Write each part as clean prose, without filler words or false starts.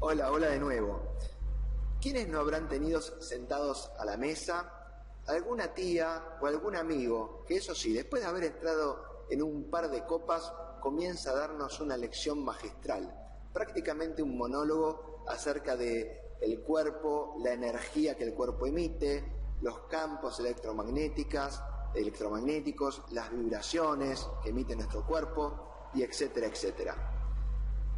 Hola, hola de nuevo. ¿Quiénes no habrán tenido sentados a la mesa alguna tía o algún amigo que, eso sí, después de haber entrado en un par de copas, comienza a darnos una lección magistral, prácticamente un monólogo acerca de el cuerpo, la energía que el cuerpo emite, los campos electromagnéticos, las vibraciones que emite nuestro cuerpo, y etcétera, etcétera?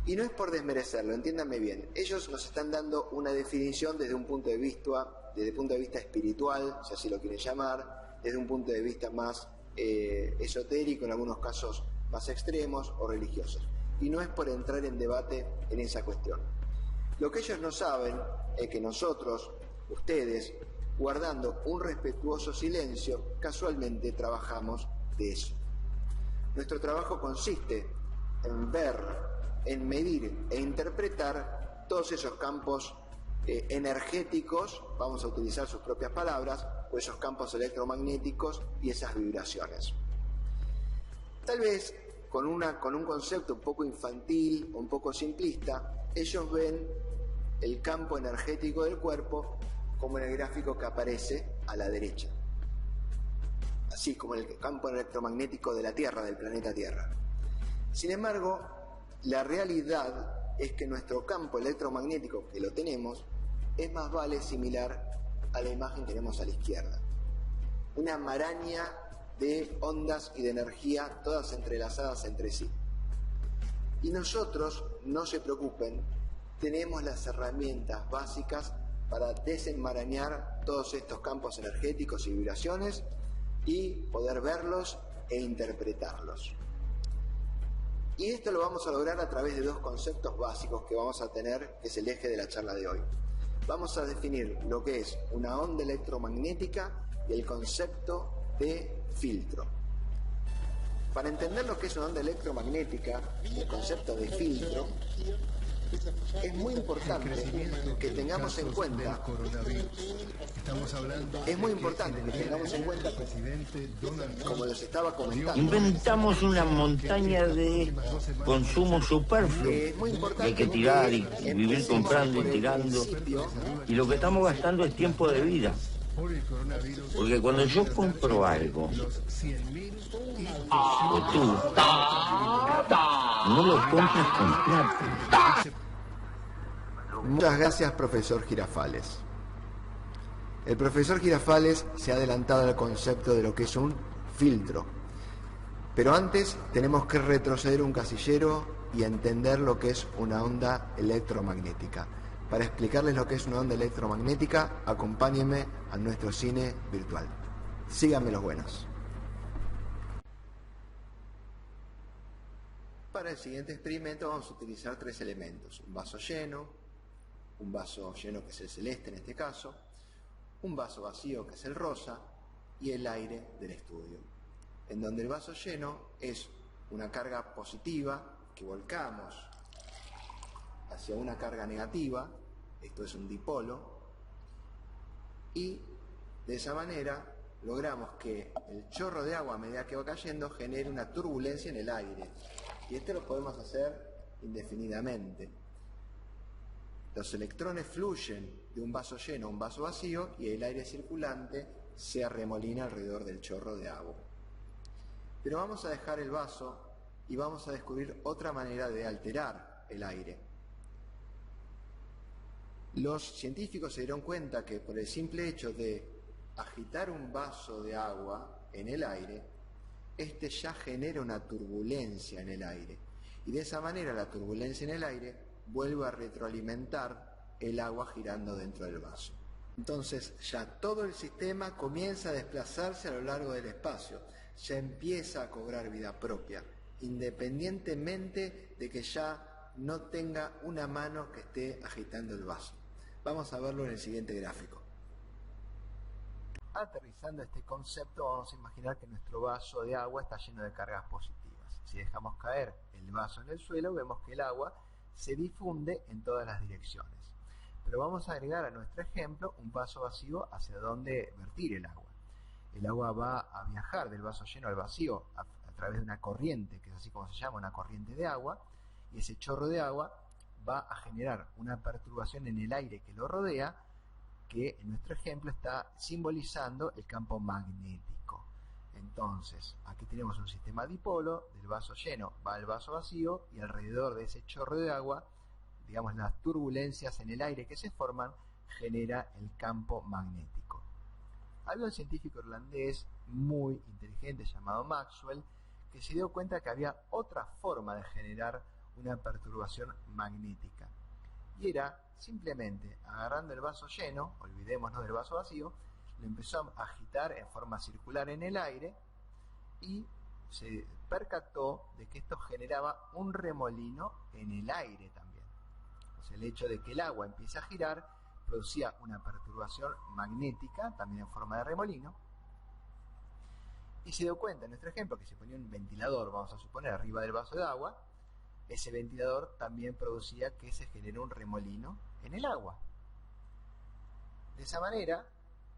Y no es por desmerecerlo, entiéndanme bien. Ellos nos están dando una definición desde un punto de vista espiritual, si así lo quieren llamar, desde un punto de vista más esotérico, en algunos casos más extremos o religiosos. Y no es por entrar en debate en esa cuestión. Lo que ellos no saben es que nosotros, ustedes, guardando un respetuoso silencio, casualmente trabajamos de eso. Nuestro trabajo consiste en ver, en medir e interpretar todos esos campos energéticos, vamos a utilizar sus propias palabras, o esos campos electromagnéticos y esas vibraciones. Tal vez con un concepto un poco infantil, un poco simplista, ellos ven el campo energético del cuerpo como en el gráfico que aparece a la derecha, así como el campo electromagnético de la Tierra, del planeta Tierra. Sin embargo, la realidad es que nuestro campo electromagnético, que lo tenemos, es más vale similar a la imagen que tenemos a la izquierda. Una maraña de ondas y de energía, todas entrelazadas entre sí. Y nosotros, no se preocupen, tenemos las herramientas básicas para desenmarañar todos estos campos energéticos y vibraciones y poder verlos e interpretarlos. Y esto lo vamos a lograr a través de dos conceptos básicos que vamos a tener, que es el eje de la charla de hoy. Vamos a definir lo que es una onda electromagnética y el concepto de filtro. Para entender lo que es una onda electromagnética, el concepto de filtro, es muy importante que tengamos en cuenta, como les estaba comentando, inventamos una montaña de consumo superfluo que hay que tirar y vivir comprando y tirando, y lo que estamos gastando es tiempo de vida. Porque cuando yo compro algo, o tú, no lo compras con plata. Muchas gracias, profesor Girafales. El profesor Girafales se ha adelantado al concepto de lo que es un filtro. Pero antes tenemos que retroceder un casillero y entender lo que es una onda electromagnética. Para explicarles lo que es una onda electromagnética, acompáñenme a nuestro cine virtual. Síganme los buenos. Para el siguiente experimento vamos a utilizar tres elementos: un vaso lleno que es el celeste en este caso, un vaso vacío que es el rosa y el aire del estudio, en donde el vaso lleno es una carga positiva que volcamos hacia una carga negativa, esto es un dipolo, y de esa manera logramos que el chorro de agua a medida que va cayendo genere una turbulencia en el aire, y esto lo podemos hacer indefinidamente. Los electrones fluyen de un vaso lleno a un vaso vacío y el aire circulante se arremolina alrededor del chorro de agua. Pero vamos a dejar el vaso y vamos a descubrir otra manera de alterar el aire. Los científicos se dieron cuenta que por el simple hecho de agitar un vaso de agua en el aire, este ya genera una turbulencia en el aire. Y de esa manera la turbulencia en el aire vuelve a retroalimentar el agua girando dentro del vaso. Entonces ya todo el sistema comienza a desplazarse a lo largo del espacio, ya empieza a cobrar vida propia, independientemente de que ya no tenga una mano que esté agitando el vaso. Vamos a verlo en el siguiente gráfico. Aterrizando este concepto, vamos a imaginar que nuestro vaso de agua está lleno de cargas positivas. Si dejamos caer el vaso en el suelo, vemos que el agua se difunde en todas las direcciones. Pero vamos a agregar a nuestro ejemplo un vaso vacío hacia donde vertir el agua. El agua va a viajar del vaso lleno al vacío a través de una corriente, que es así como se llama, una corriente de agua, y ese chorro de agua va a generar una perturbación en el aire que lo rodea, que en nuestro ejemplo está simbolizando el campo magnético. Entonces, aquí tenemos un sistema dipolo, del vaso lleno va al vaso vacío, y alrededor de ese chorro de agua, digamos, las turbulencias en el aire que se forman, genera el campo magnético. Había un científico irlandés muy inteligente llamado Maxwell, que se dio cuenta que había otra forma de generar una perturbación magnética. Y era simplemente agarrando el vaso lleno, olvidémonos del vaso vacío, lo empezó a agitar en forma circular en el aire y se percató de que esto generaba un remolino en el aire también. O sea, el hecho de que el agua empiece a girar producía una perturbación magnética, también en forma de remolino, y se dio cuenta en nuestro ejemplo que se ponía un ventilador, vamos a suponer, arriba del vaso de agua. Ese ventilador también producía que se genere un remolino en el agua. De esa manera,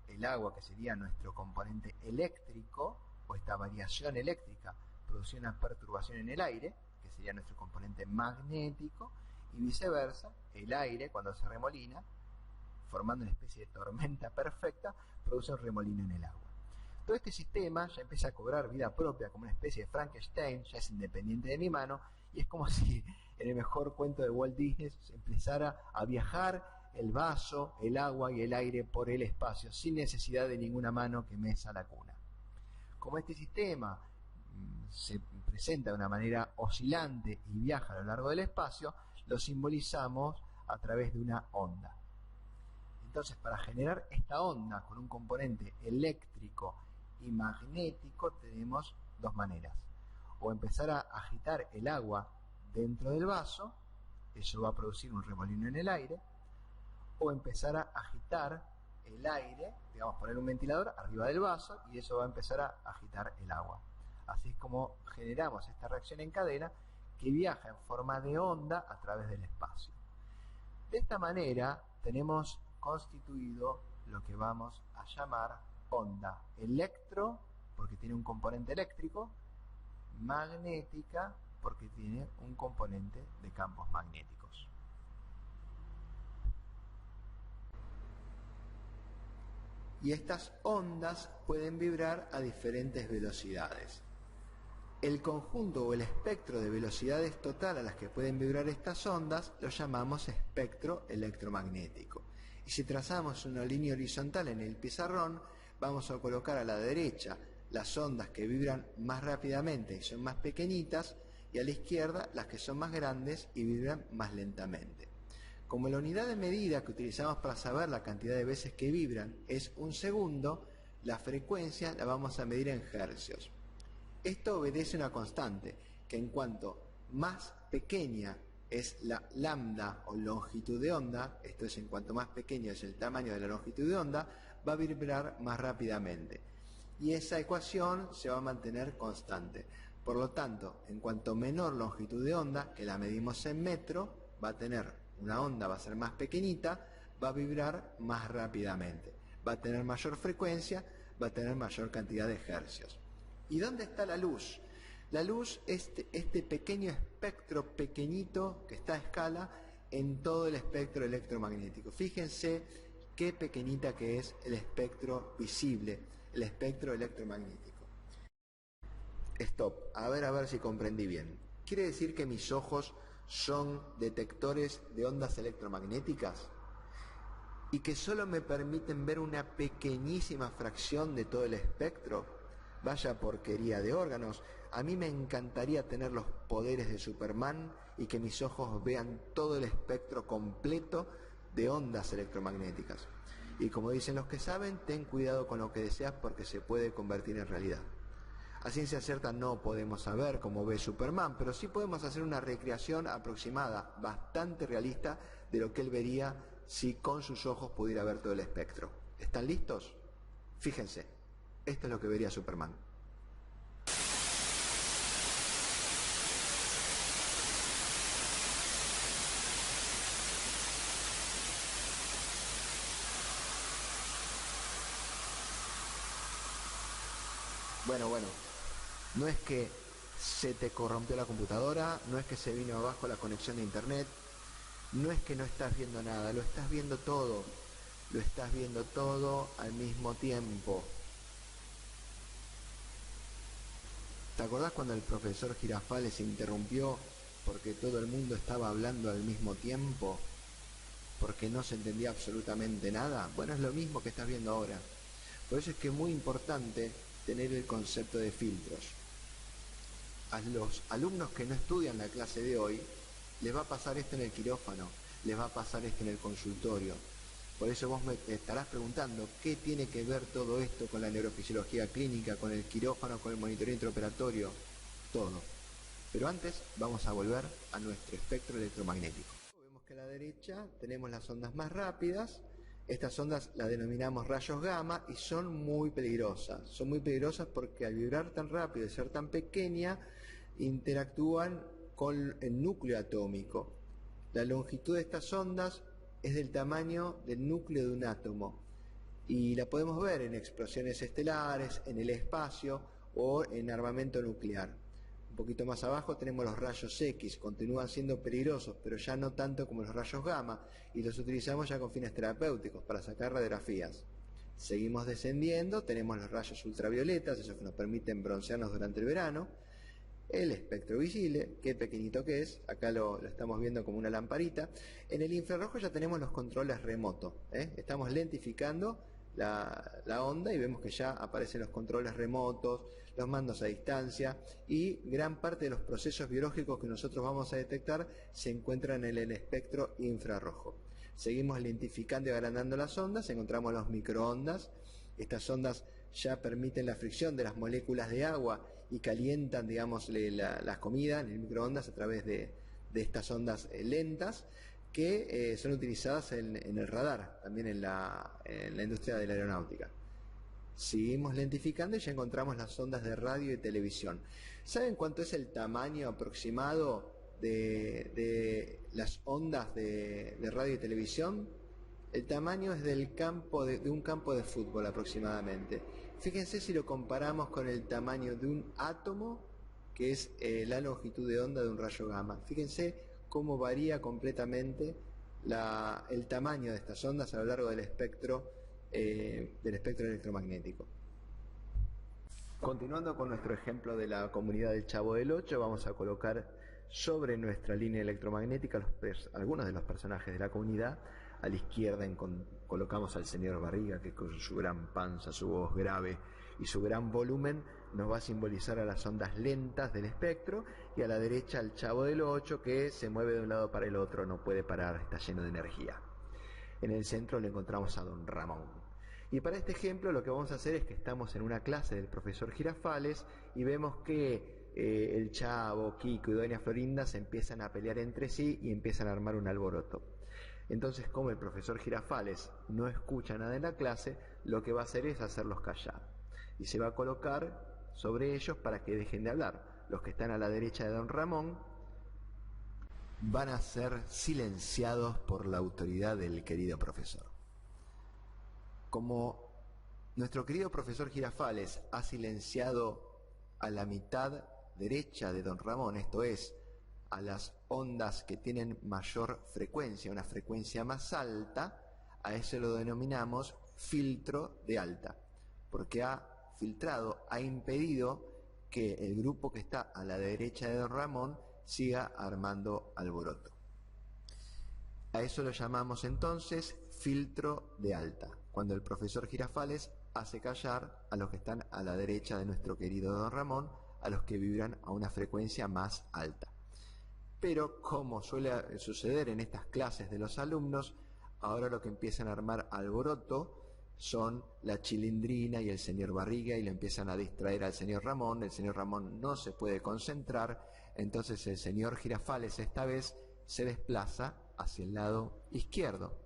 el agua, que sería nuestro componente eléctrico, o esta variación eléctrica, producía una perturbación en el aire, que sería nuestro componente magnético, y viceversa, el aire, cuando se remolina, formando una especie de tormenta perfecta, produce un remolino en el agua. Todo este sistema ya empieza a cobrar vida propia, como una especie de Frankenstein, ya es independiente de mi mano, y es como si en el mejor cuento de Walt Disney se empezara a viajar el vaso, el agua y el aire por el espacio, sin necesidad de ninguna mano que mesa la cuna. Como este sistema se presenta de una manera oscilante y viaja a lo largo del espacio, lo simbolizamos a través de una onda. Entonces, para generar esta onda con un componente eléctrico y magnético, tenemos dos maneras. O empezar a agitar el agua dentro del vaso, eso va a producir un remolino en el aire, o empezar a agitar el aire, digamos, poner un ventilador arriba del vaso, y eso va a empezar a agitar el agua. Así es como generamos esta reacción en cadena que viaja en forma de onda a través del espacio. De esta manera tenemos constituido lo que vamos a llamar onda electro, porque tiene un componente eléctrico, magnética, porque tiene un componente de campos magnéticos. Y estas ondas pueden vibrar a diferentes velocidades. El conjunto o el espectro de velocidades total a las que pueden vibrar estas ondas lo llamamos espectro electromagnético. Y si trazamos una línea horizontal en el pizarrón, vamos a colocar a la derecha las ondas que vibran más rápidamente y son más pequeñitas, y a la izquierda las que son más grandes y vibran más lentamente. Como la unidad de medida que utilizamos para saber la cantidad de veces que vibran es un segundo, la frecuencia la vamos a medir en hercios. Esto obedece a una constante, que en cuanto más pequeña es la lambda o longitud de onda, esto es, en cuanto más pequeño es el tamaño de la longitud de onda, va a vibrar más rápidamente. Y esa ecuación se va a mantener constante. Por lo tanto, en cuanto menor longitud de onda, que la medimos en metro, va a tener una onda, va a ser más pequeñita, va a vibrar más rápidamente. Va a tener mayor frecuencia, va a tener mayor cantidad de hercios. ¿Y dónde está la luz? La luz es este pequeño espectro pequeñito que está a escala en todo el espectro electromagnético. Fíjense qué pequeñita que es el espectro visible, el espectro electromagnético. Stop, a ver si comprendí bien. ¿Quiere decir que mis ojos son detectores de ondas electromagnéticas? ¿Y que solo me permiten ver una pequeñísima fracción de todo el espectro? Vaya porquería de órganos. A mí me encantaría tener los poderes de Superman y que mis ojos vean todo el espectro completo de ondas electromagnéticas. Y como dicen los que saben, ten cuidado con lo que deseas porque se puede convertir en realidad. A ciencia cierta no podemos saber cómo ve Superman, pero sí podemos hacer una recreación aproximada, bastante realista, de lo que él vería si con sus ojos pudiera ver todo el espectro. ¿Están listos? Fíjense, esto es lo que vería Superman. Bueno, no es que se te corrompió la computadora, no es que se vino abajo la conexión de internet, no es que no estás viendo nada, lo estás viendo todo. Lo estás viendo todo al mismo tiempo. ¿Te acordás cuando el profesor Girafales se interrumpió porque todo el mundo estaba hablando al mismo tiempo? Porque no se entendía absolutamente nada. Bueno, es lo mismo que estás viendo ahora. Por eso es que es muy importante tener el concepto de filtros. A los alumnos que no estudian la clase de hoy, les va a pasar esto en el quirófano, les va a pasar esto en el consultorio. Por eso vos me estarás preguntando, ¿qué tiene que ver todo esto con la neurofisiología clínica, con el quirófano, con el monitoreo intraoperatorio? Todo. Pero antes vamos a volver a nuestro espectro electromagnético. Vemos que a la derecha tenemos las ondas más rápidas. Estas ondas las denominamos rayos gamma y son muy peligrosas. Son muy peligrosas porque al vibrar tan rápido y ser tan pequeña, interactúan con el núcleo atómico. La longitud de estas ondas es del tamaño del núcleo de un átomo y la podemos ver en explosiones estelares, en el espacio o en armamento nuclear. Un poquito más abajo tenemos los rayos X, continúan siendo peligrosos, pero ya no tanto como los rayos gamma, y los utilizamos ya con fines terapéuticos para sacar radiografías. Seguimos descendiendo, tenemos los rayos ultravioletas, esos que nos permiten broncearnos durante el verano. El espectro visible, qué pequeñito que es, acá lo estamos viendo como una lamparita. En el infrarrojo ya tenemos los controles remotos, estamos lentificando la onda y vemos que ya aparecen los controles remotos, los mandos a distancia, y gran parte de los procesos biológicos que nosotros vamos a detectar se encuentran en el espectro infrarrojo. Seguimos lentificando y agrandando las ondas, encontramos los microondas. Estas ondas ya permiten la fricción de las moléculas de agua y calientan, digamos, la comida en el microondas a través de estas ondas lentas que son utilizadas en el radar, también en la industria de la aeronáutica. Seguimos lentificando y ya encontramos las ondas de radio y televisión. ¿Saben cuánto es el tamaño aproximado de las ondas de radio y televisión? El tamaño es del campo de un campo de fútbol aproximadamente. Fíjense si lo comparamos con el tamaño de un átomo, que es la longitud de onda de un rayo gamma. Fíjense cómo varía completamente el tamaño de estas ondas a lo largo del espectro electromagnético. Continuando con nuestro ejemplo de la comunidad del Chavo del Ocho, vamos a colocar sobre nuestra línea electromagnética algunos de los personajes de la comunidad. A la izquierda colocamos al señor Barriga, que con su gran panza, su voz grave y su gran volumen nos va a simbolizar a las ondas lentas del espectro, y a la derecha al Chavo del Ocho, que se mueve de un lado para el otro, no puede parar, está lleno de energía. En el centro le encontramos a don Ramón. Y para este ejemplo lo que vamos a hacer es que estamos en una clase del profesor Girafales y vemos que el Chavo, Kiko y doña Florinda se empiezan a pelear entre sí y empiezan a armar un alboroto. Entonces, como el profesor Girafales no escucha nada en la clase, lo que va a hacer es hacerlos callar. Y se va a colocar sobre ellos para que dejen de hablar. Los que están a la derecha de don Ramón van a ser silenciados por la autoridad del querido profesor. Como nuestro querido profesor Girafales ha silenciado a la mitad derecha de don Ramón, esto es, a las ondas que tienen mayor frecuencia, una frecuencia más alta, a eso lo denominamos filtro de alta, porque ha filtrado, ha impedido que el grupo que está a la derecha de don Ramón siga armando alboroto. A eso lo llamamos entonces filtro de alta, cuando el profesor Girafales hace callar a los que están a la derecha de nuestro querido don Ramón, a los que vibran a una frecuencia más alta. Pero como suele suceder en estas clases de los alumnos, ahora lo que empiezan a armar alboroto son la Chilindrina y el señor Barriga, y le empiezan a distraer al señor Ramón. El señor Ramón no se puede concentrar, entonces el señor Girafales esta vez se desplaza hacia el lado izquierdo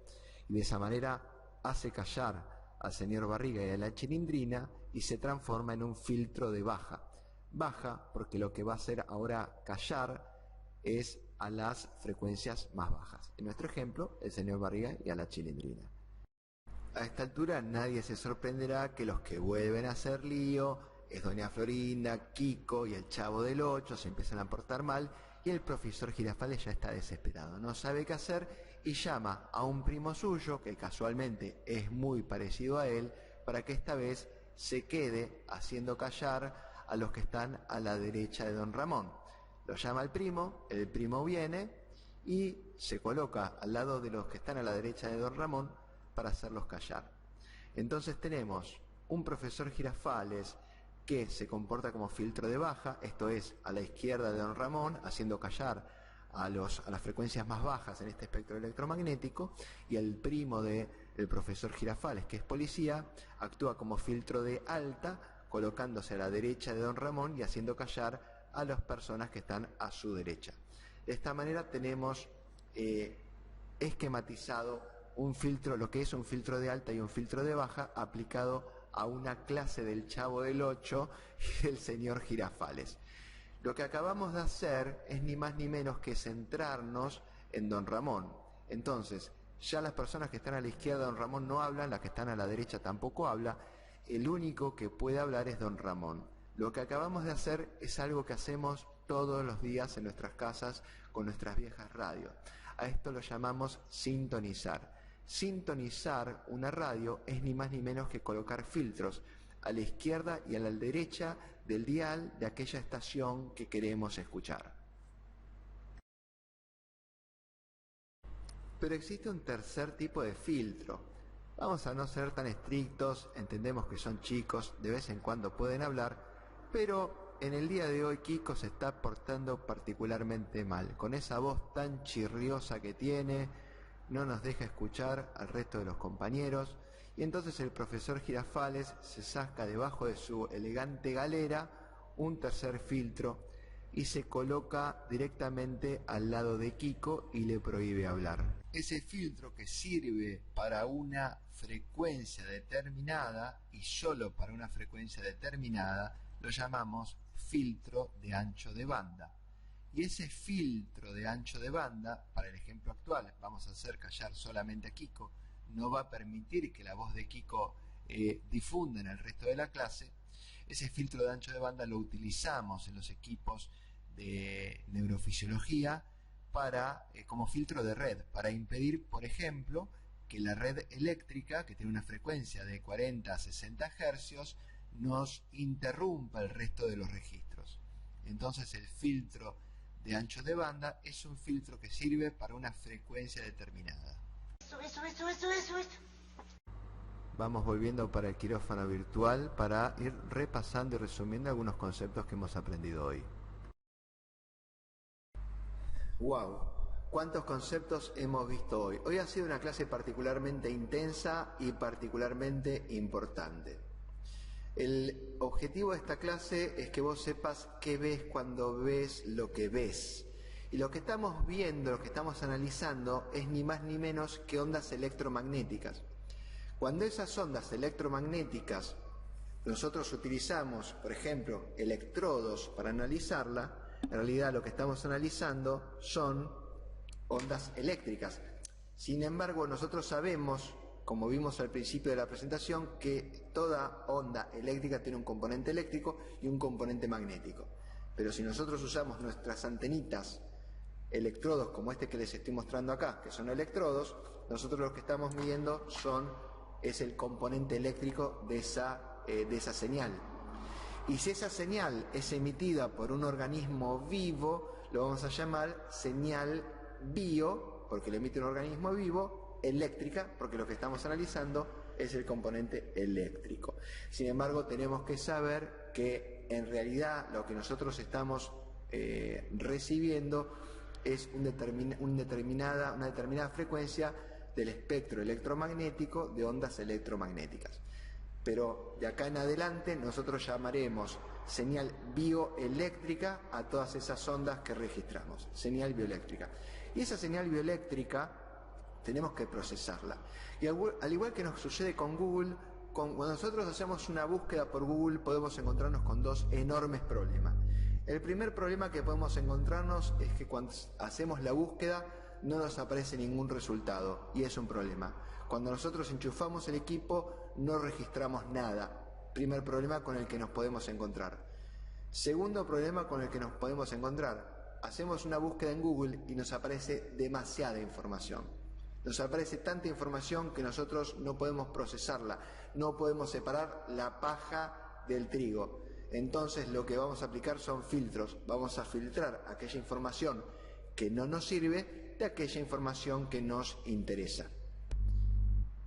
y de esa manera hace callar al señor Barriga y a la Chilindrina y se transforma en un filtro de baja. Baja porque lo que va a hacer ahora callar es a las frecuencias más bajas. En nuestro ejemplo, el señor Barriga y a la Chilindrina. A esta altura nadie se sorprenderá que los que vuelven a hacer lío es doña Florinda, Kiko y el Chavo del Ocho, se empiezan a portar mal y el profesor Girafales ya está desesperado, no sabe qué hacer y llama a un primo suyo, que casualmente es muy parecido a él, para que esta vez se quede haciendo callar a los que están a la derecha de don Ramón. Lo llama el primo viene y se coloca al lado de los que están a la derecha de don Ramón para hacerlos callar. Entonces tenemos un profesor Girafales que se comporta como filtro de baja, esto es, a la izquierda de don Ramón, haciendo callar a las frecuencias más bajas en este espectro electromagnético, y el primo del profesor Girafales, que es policía, actúa como filtro de alta, colocándose a la derecha de don Ramón y haciendo callar a las personas que están a su derecha. De esta manera tenemos esquematizado un filtro, lo que es un filtro de alta y un filtro de baja, aplicado a una clase del Chavo del Ocho y del señor Girafales. Lo que acabamos de hacer es ni más ni menos que centrarnos en don Ramón. Entonces, ya las personas que están a la izquierda de don Ramón no hablan, las que están a la derecha tampoco hablan, el único que puede hablar es don Ramón. Lo que acabamos de hacer es algo que hacemos todos los días en nuestras casas con nuestras viejas radios. A esto lo llamamos sintonizar. Sintonizar una radio es ni más ni menos que colocar filtros a la izquierda y a la derecha del dial de aquella estación que queremos escuchar. Pero existe un tercer tipo de filtro. Vamos a no ser tan estrictos, entendemos que son chicos, de vez en cuando pueden hablar, pero en el día de hoy Kiko se está portando particularmente mal, con esa voz tan chirriosa que tiene, no nos deja escuchar al resto de los compañeros, y entonces el profesor Girafales se saca debajo de su elegante galera un tercer filtro y se coloca directamente al lado de Kiko y le prohíbe hablar. Ese filtro, que sirve para una frecuencia determinada y solo para una frecuencia determinada, lo llamamos filtro de ancho de banda. Y ese filtro de ancho de banda, para el ejemplo actual, vamos a hacer callar solamente a Kiko, no va a permitir que la voz de Kiko difunda en el resto de la clase. Ese filtro de ancho de banda lo utilizamos en los equipos de neurofisiología como filtro de red, para impedir, por ejemplo, que la red eléctrica, que tiene una frecuencia de 40 a 60 Hz, nos interrumpa el resto de los registros. Entonces el filtro de ancho de banda es un filtro que sirve para una frecuencia determinada. Eso. Vamos volviendo para el quirófano virtual para ir repasando y resumiendo algunos conceptos que hemos aprendido hoy. ¡Wow! ¿Cuántos conceptos hemos visto hoy? Hoy ha sido una clase particularmente intensa y particularmente importante. El objetivo de esta clase es que vos sepas qué ves cuando ves lo que ves. Y lo que estamos viendo, lo que estamos analizando, es ni más ni menos que ondas electromagnéticas. Cuando esas ondas electromagnéticas nosotros utilizamos, por ejemplo, electrodos para analizarla, en realidad lo que estamos analizando son ondas eléctricas. Sin embargo, nosotros sabemos, como vimos al principio de la presentación, que toda onda eléctrica tiene un componente eléctrico y un componente magnético. Pero si nosotros usamos nuestras antenitas, electrodos como este que les estoy mostrando acá, que son electrodos, nosotros lo que estamos midiendo es el componente eléctrico de esa señal. Y si esa señal es emitida por un organismo vivo, lo vamos a llamar señal bio, porque lo emite un organismo vivo, eléctrica, porque lo que estamos analizando es el componente eléctrico. Sin embargo, tenemos que saber que en realidad lo que nosotros estamos recibiendo es una determinada frecuencia del espectro electromagnético de ondas electromagnéticas. Pero de acá en adelante nosotros llamaremos señal bioeléctrica a todas esas ondas que registramos, señal bioeléctrica. Y esa señal bioeléctrica tenemos que procesarla. Y al igual que nos sucede con Google, cuando nosotros hacemos una búsqueda por Google podemos encontrarnos con dos enormes problemas. El primer problema que podemos encontrarnos es que cuando hacemos la búsqueda no nos aparece ningún resultado, y es un problema. Cuando nosotros enchufamos el equipo no registramos nada. Primer problema con el que nos podemos encontrar. Segundo problema con el que nos podemos encontrar, hacemos una búsqueda en Google y nos aparece demasiada información. Nos aparece tanta información que nosotros no podemos procesarla, no podemos separar la paja del trigo. Entonces lo que vamos a aplicar son filtros. Vamos a filtrar aquella información que no nos sirve de aquella información que nos interesa.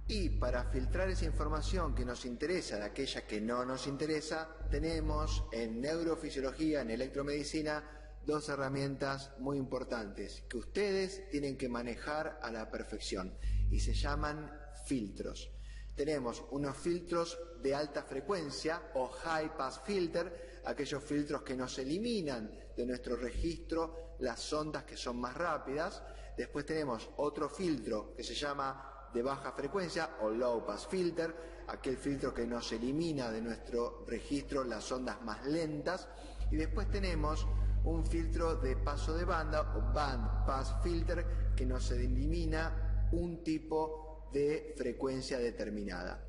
Y para filtrar esa información que nos interesa de aquella que no nos interesa, tenemos en neurofisiología, en electromedicina, dos herramientas muy importantes que ustedes tienen que manejar a la perfección y se llaman filtros. Tenemos unos filtros de alta frecuencia o high pass filter, aquellos filtros que nos eliminan de nuestro registro las ondas que son más rápidas. Después tenemos otro filtro que se llama de baja frecuencia o low pass filter, aquel filtro que nos elimina de nuestro registro las ondas más lentas. Y después tenemos un filtro de paso de banda o band pass filter que nos elimina un tipo de frecuencia determinada.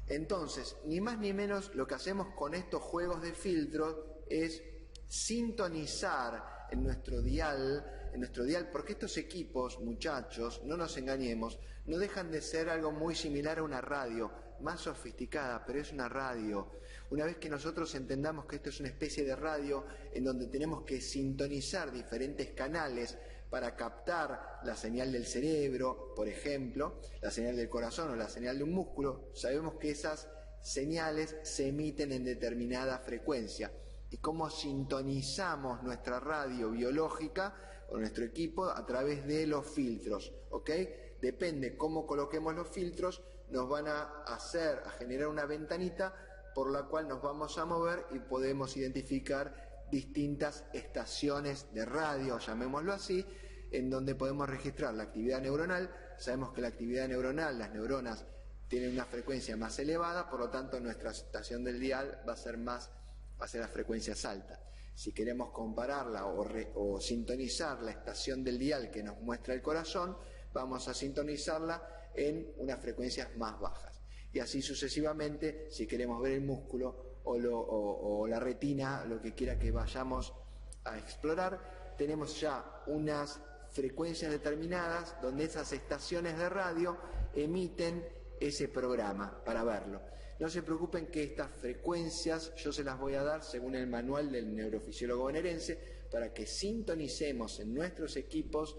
Entonces, ni más ni menos lo que hacemos con estos juegos de filtros es sintonizar en nuestro dial, porque estos equipos, muchachos, no nos engañemos, no dejan de ser algo muy similar a una radio, más sofisticada, pero es una radio. Una vez que nosotros entendamos que esto es una especie de radio en donde tenemos que sintonizar diferentes canales para captar la señal del cerebro, por ejemplo, la señal del corazón o la señal de un músculo, sabemos que esas señales se emiten en determinada frecuencia. Y cómo sintonizamos nuestra radio biológica o nuestro equipo a través de los filtros, ¿ok? Depende cómo coloquemos los filtros, nos van a generar una ventanita por la cual nos vamos a mover y podemos identificar distintas estaciones de radio, llamémoslo así, en donde podemos registrar la actividad neuronal. Sabemos que la actividad neuronal, las neuronas, tienen una frecuencia más elevada, por lo tanto nuestra estación del dial va a ser a frecuencias altas. Si queremos compararla o sintonizar la estación del dial que nos muestra el corazón, vamos a sintonizarla en unas frecuencias más bajas. Y así sucesivamente, si queremos ver el músculo o la retina, lo que quiera que vayamos a explorar, tenemos ya unas frecuencias determinadas donde esas estaciones de radio emiten ese programa para verlo. No se preocupen que estas frecuencias yo se las voy a dar según el manual del neurofisiólogo bonaerense para que sintonicemos en nuestros equipos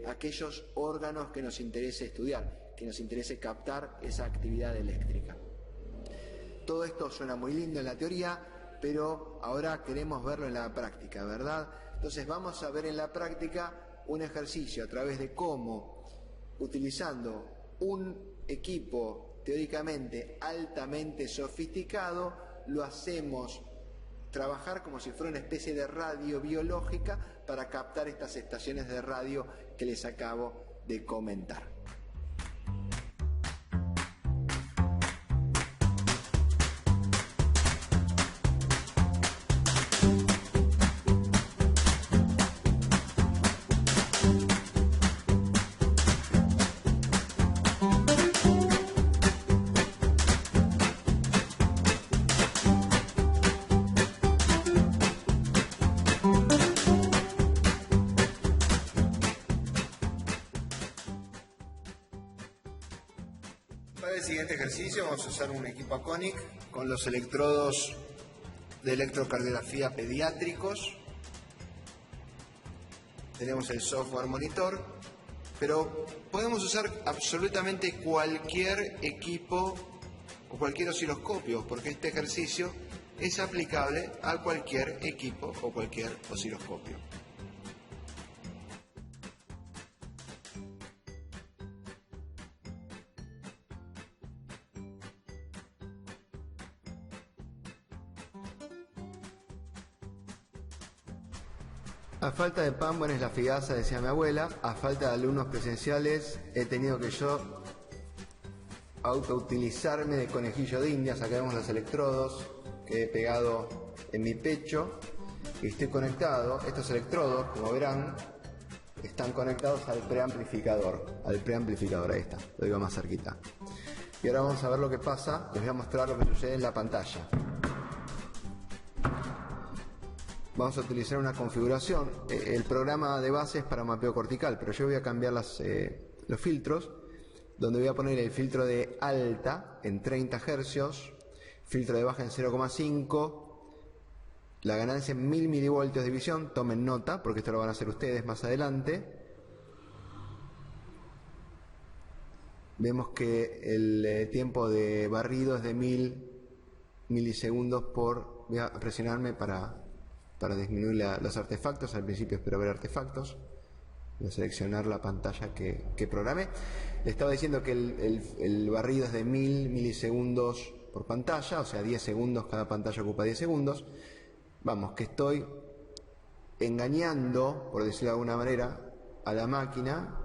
aquellos órganos que nos interese estudiar, que nos interese captar esa actividad eléctrica. Todo esto suena muy lindo en la teoría, pero ahora queremos verlo en la práctica, ¿verdad? Entonces vamos a ver en la práctica un ejercicio a través de cómo, utilizando un equipo teóricamente altamente sofisticado, lo hacemos trabajar como si fuera una especie de radio biológica para captar estas estaciones de radio que les acabo de comentar. Para el siguiente ejercicio vamos a usar un equipo Aconic con los electrodos de electrocardiografía pediátricos. Tenemos el software monitor, pero podemos usar absolutamente cualquier equipo o cualquier osciloscopio, porque este ejercicio es aplicable a cualquier equipo o cualquier osciloscopio. A falta de pan, buena es la figaza, decía mi abuela. A falta de alumnos presenciales, he tenido que yo autoutilizarme de conejillo de indias. Acá vemos los electrodos que he pegado en mi pecho y estoy conectado. Estos electrodos, como verán, están conectados al preamplificador. Ahí está, lo digo más cerquita. Y ahora vamos a ver lo que pasa. Les voy a mostrar lo que sucede en la pantalla. vamos a utilizar una configuración. El programa de base es para mapeo cortical, pero yo voy a cambiar los filtros, donde voy a poner el filtro de alta en 30 Hz, filtro de baja en 0,5, la ganancia en 1000 milivoltios de visión. Tomen nota, porque esto lo van a hacer ustedes más adelante. Vemos que el tiempo de barrido es de 1000 milisegundos por... Voy a presionarme para disminuir los artefactos. Al principio espero ver artefactos. Voy a seleccionar la pantalla que programé. Le estaba diciendo que el barrido es de 1000 milisegundos por pantalla, o sea 10 segundos, cada pantalla ocupa 10 segundos. Vamos, que estoy engañando, por decirlo de alguna manera, a la máquina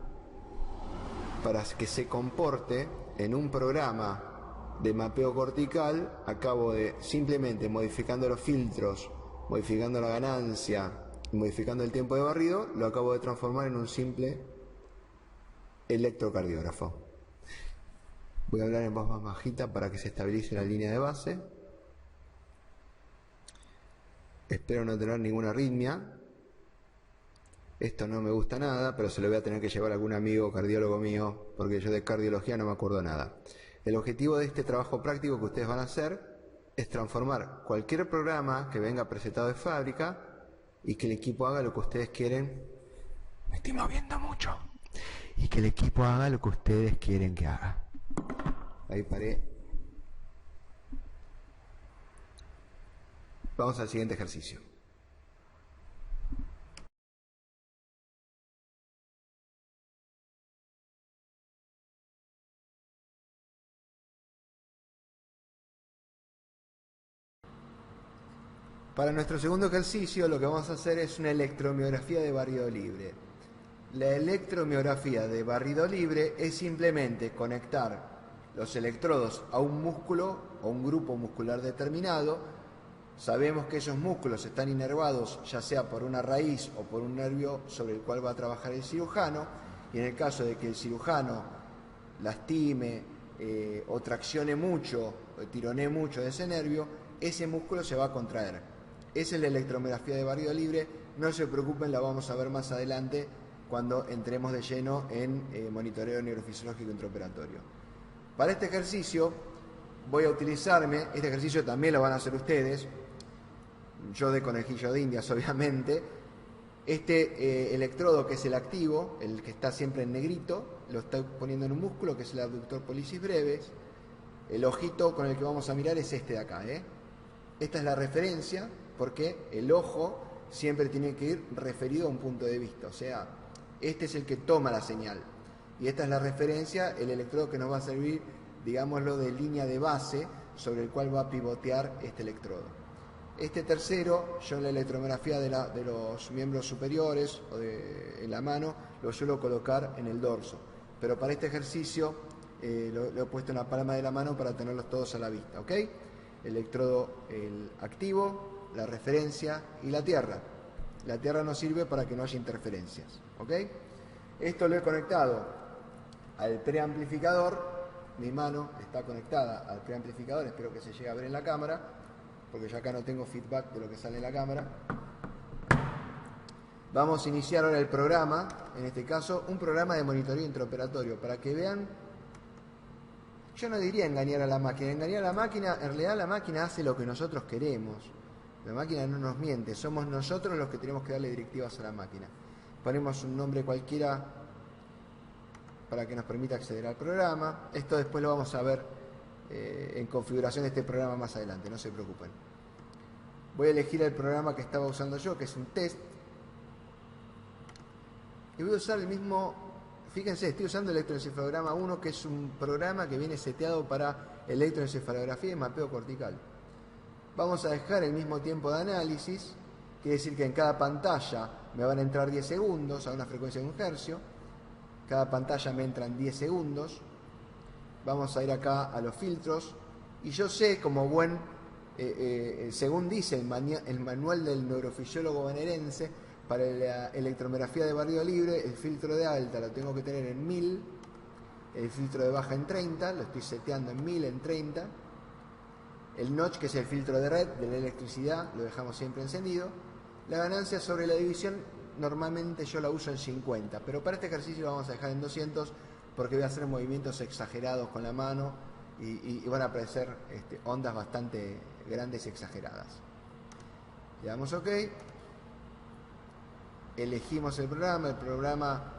para que se comporte en un programa de mapeo cortical. Acabo de, simplemente modificando los filtros, modificando la ganancia y modificando el tiempo de barrido, lo acabo de transformar en un simple electrocardiógrafo. Voy a hablar en voz más bajita para que se estabilice la línea de base. Espero no tener ninguna arritmia. Esto no me gusta nada, pero se lo voy a tener que llevar a algún amigo cardiólogo mío, porque yo de cardiología no me acuerdo nada. El objetivo de este trabajo práctico que ustedes van a hacer es transformar cualquier programa que venga presentado de fábrica y que el equipo haga lo que ustedes quieren. Me estoy moviendo mucho. Y que el equipo haga lo que ustedes quieren que haga. Ahí paré. Vamos al siguiente ejercicio. Para nuestro segundo ejercicio lo que vamos a hacer es una electromiografía de barrido libre. La electromiografía de barrido libre es simplemente conectar los electrodos a un músculo o un grupo muscular determinado. Sabemos que esos músculos están inervados ya sea por una raíz o por un nervio sobre el cual va a trabajar el cirujano, y en el caso de que el cirujano lastime o traccione mucho o tironee mucho de ese nervio, ese músculo se va a contraer. Esa es la electromiografía de barrido libre. No se preocupen, la vamos a ver más adelante cuando entremos de lleno en monitoreo neurofisiológico intraoperatorio. Para este ejercicio voy a utilizarme, este ejercicio también lo van a hacer ustedes, yo de conejillo de indias obviamente. Este electrodo, que es el activo, el que está siempre en negrito, lo estoy poniendo en un músculo que es el abductor pollicis brevis. El ojito con el que vamos a mirar es este de acá, Esta es la referencia, porque el ojo siempre tiene que ir referido a un punto de vista, o sea, este es el que toma la señal. Y esta es la referencia, el electrodo que nos va a servir, digámoslo, de línea de base sobre el cual va a pivotear este electrodo. Este tercero, yo en la electromiografía de los miembros superiores o en la mano, lo suelo colocar en el dorso. Pero para este ejercicio lo he puesto en la palma de la mano para tenerlos todos a la vista, ¿ok? Electrodo el activo, la referencia y la tierra. La tierra nos sirve para que no haya interferencias, ¿ok? Esto lo he conectado al preamplificador. Mi mano está conectada al preamplificador, espero que se llegue a ver en la cámara, porque yo acá no tengo feedback de lo que sale en la cámara. Vamos a iniciar ahora el programa, en este caso un programa de monitoreo intraoperatorio, para que vean. Yo no diría engañar a la máquina. Engañar a la máquina, en realidad la máquina hace lo que nosotros queremos. La máquina no nos miente, somos nosotros los que tenemos que darle directivas a la máquina. Ponemos un nombre cualquiera para que nos permita acceder al programa. Esto después lo vamos a ver en configuración de este programa más adelante, no se preocupen. Voy a elegir el programa que estaba usando yo, que es un test. Y voy a usar el mismo, fíjense, estoy usando el electroencefalograma 1, que es un programa que viene seteado para electroencefalografía y mapeo cortical. Vamos a dejar el mismo tiempo de análisis, quiere decir que en cada pantalla me van a entrar 10 segundos a una frecuencia de 1 hercio. Cada pantalla me entran 10 segundos. Vamos a ir acá a los filtros. Y yo sé, como buen, según dice el manual del neurofisiólogo bonaerense, para la electromiografía de barrido libre, el filtro de alta lo tengo que tener en 1000, el filtro de baja en 30, lo estoy seteando en 1000, en 30. El notch, que es el filtro de red de la electricidad, lo dejamos siempre encendido. La ganancia sobre la división normalmente yo la uso en 50, pero para este ejercicio lo vamos a dejar en 200 porque voy a hacer movimientos exagerados con la mano y van a aparecer ondas bastante grandes y exageradas. Le damos OK, elegimos el programa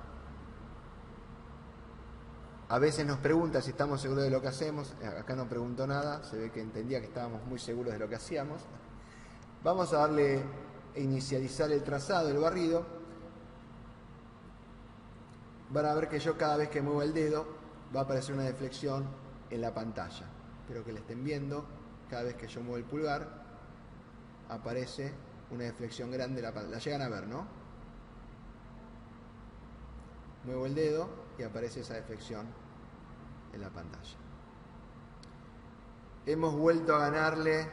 a veces nos pregunta si estamos seguros de lo que hacemos. Acá no preguntó nada, se ve que entendía que estábamos muy seguros de lo que hacíamos. Vamos a darle inicializar el trazado, el barrido. Van a ver que yo cada vez que muevo el dedo va a aparecer una deflexión en la pantalla. Espero que la estén viendo. Cada vez que yo muevo el pulgar aparece una deflexión grande. La llegan a ver, ¿no? Muevo el dedo y aparece esa deflexión en la pantalla. Hemos vuelto a ganarle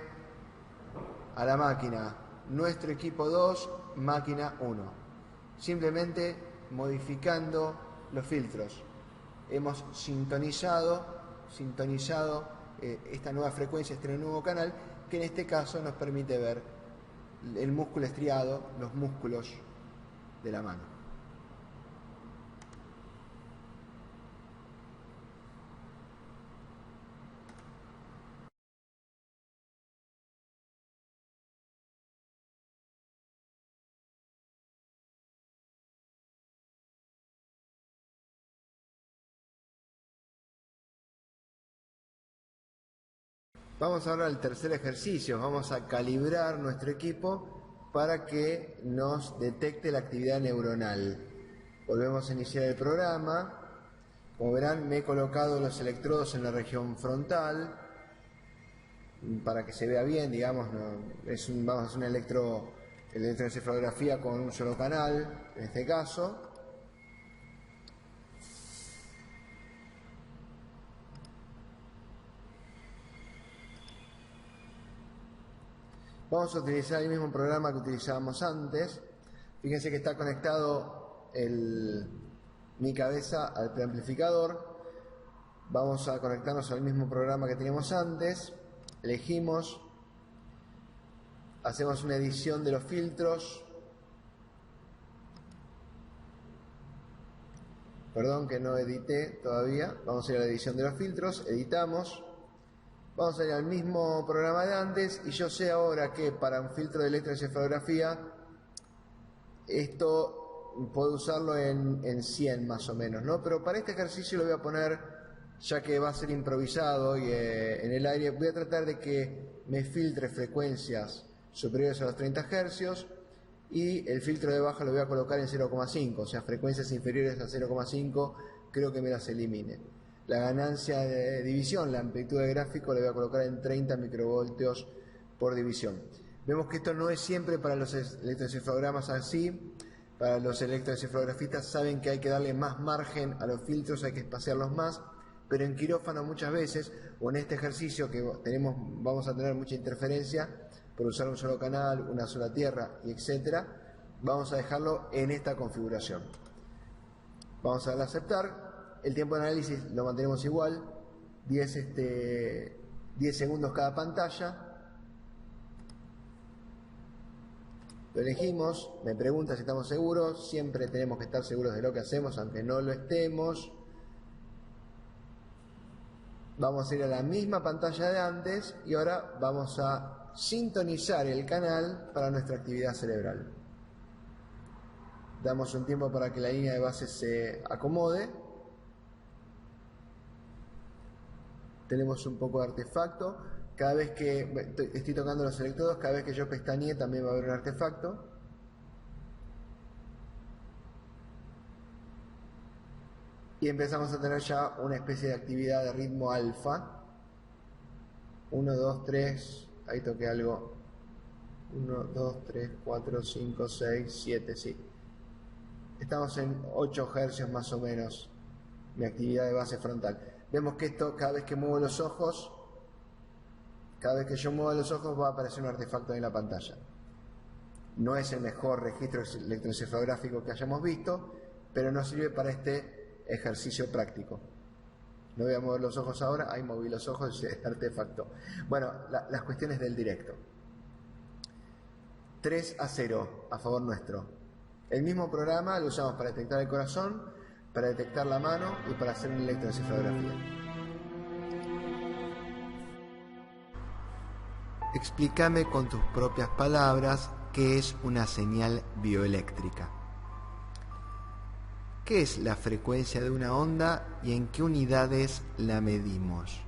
a la máquina. Nuestro equipo 2, máquina 1. Simplemente modificando los filtros. Hemos sintonizado esta nueva frecuencia, este nuevo canal, que en este caso nos permite ver el músculo estriado, los músculos de la mano. Vamos ahora al tercer ejercicio. Vamos a calibrar nuestro equipo para que nos detecte la actividad neuronal. Volvemos a iniciar el programa. Como verán, me he colocado los electrodos en la región frontal para que se vea bien, digamos. Vamos a hacer una electroencefalografía con un solo canal, en este caso. Vamos a utilizar el mismo programa que utilizábamos antes. Fíjense que está conectado mi cabeza al preamplificador. Vamos a conectarnos al mismo programa que teníamos antes. Elegimos. Hacemos una edición de los filtros. Perdón que no edité todavía. Vamos a ir a la edición de los filtros. Editamos. Vamos a ir al mismo programa de antes y yo sé ahora que para un filtro de electroencefalografía esto puedo usarlo en 100 más o menos, ¿no? Pero para este ejercicio lo voy a poner, ya que va a ser improvisado y en el aire, voy a tratar de que me filtre frecuencias superiores a los 30 Hz y el filtro de baja lo voy a colocar en 0,5, o sea, frecuencias inferiores a 0,5 creo que me las elimine. La ganancia de división, la amplitud de gráfico, la voy a colocar en 30 microvoltios por división. Vemos que esto no es siempre para los electroencefalogramas así. Para los electroencefalografistas saben que hay que darle más margen a los filtros, hay que espaciarlos más, pero en quirófano muchas veces, o en este ejercicio que vamos a tener mucha interferencia por usar un solo canal, una sola tierra, y etcétera, vamos a dejarlo en esta configuración. Vamos a darle a aceptar. El tiempo de análisis lo mantenemos igual, 10 segundos cada pantalla. Lo elegimos, me pregunta si estamos seguros, siempre tenemos que estar seguros de lo que hacemos, aunque no lo estemos. Vamos a ir a la misma pantalla de antes y ahora vamos a sintonizar el canal para nuestra actividad cerebral. Damos un tiempo para que la línea de base se acomode. Tenemos un poco de artefacto. Cada vez que estoy tocando los electrodos, cada vez que yo pestañee también va a haber un artefacto. Y empezamos a tener ya una especie de actividad de ritmo alfa. 1, 2, 3, ahí toqué algo. 1, 2, 3, 4, 5, 6, 7, sí. Estamos en 8 Hz más o menos, mi actividad de base frontal. Vemos que esto, cada vez que muevo los ojos, cada vez que yo muevo los ojos va a aparecer un artefacto en la pantalla. No es el mejor registro electroencefalográfico que hayamos visto, pero nos sirve para este ejercicio práctico. No voy a mover los ojos ahora, ahí moví los ojos y artefacto. Bueno, las cuestiones del directo. 3-0 a favor nuestro. El mismo programa lo usamos para detectar el corazón, para detectar la mano y para hacer una electroencefalografía. Explícame con tus propias palabras qué es una señal bioeléctrica. ¿Qué es la frecuencia de una onda y en qué unidades la medimos?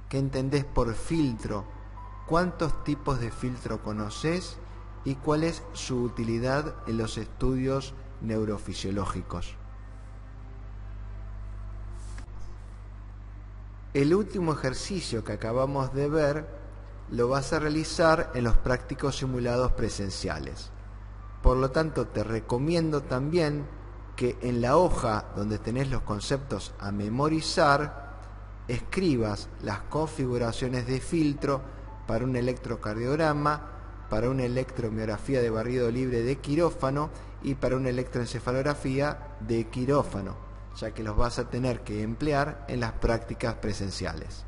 ¿Qué entendés por filtro? ¿Cuántos tipos de filtro conocés y cuál es su utilidad en los estudios neurofisiológicos? El último ejercicio que acabamos de ver lo vas a realizar en los prácticos simulados presenciales. Por lo tanto, te recomiendo también que en la hoja donde tenés los conceptos a memorizar, escribas las configuraciones de filtro para un electrocardiograma, para una electromiografía de barrido libre de quirófano y para una electroencefalografía de quirófano, ya que los vas a tener que emplear en las prácticas presenciales.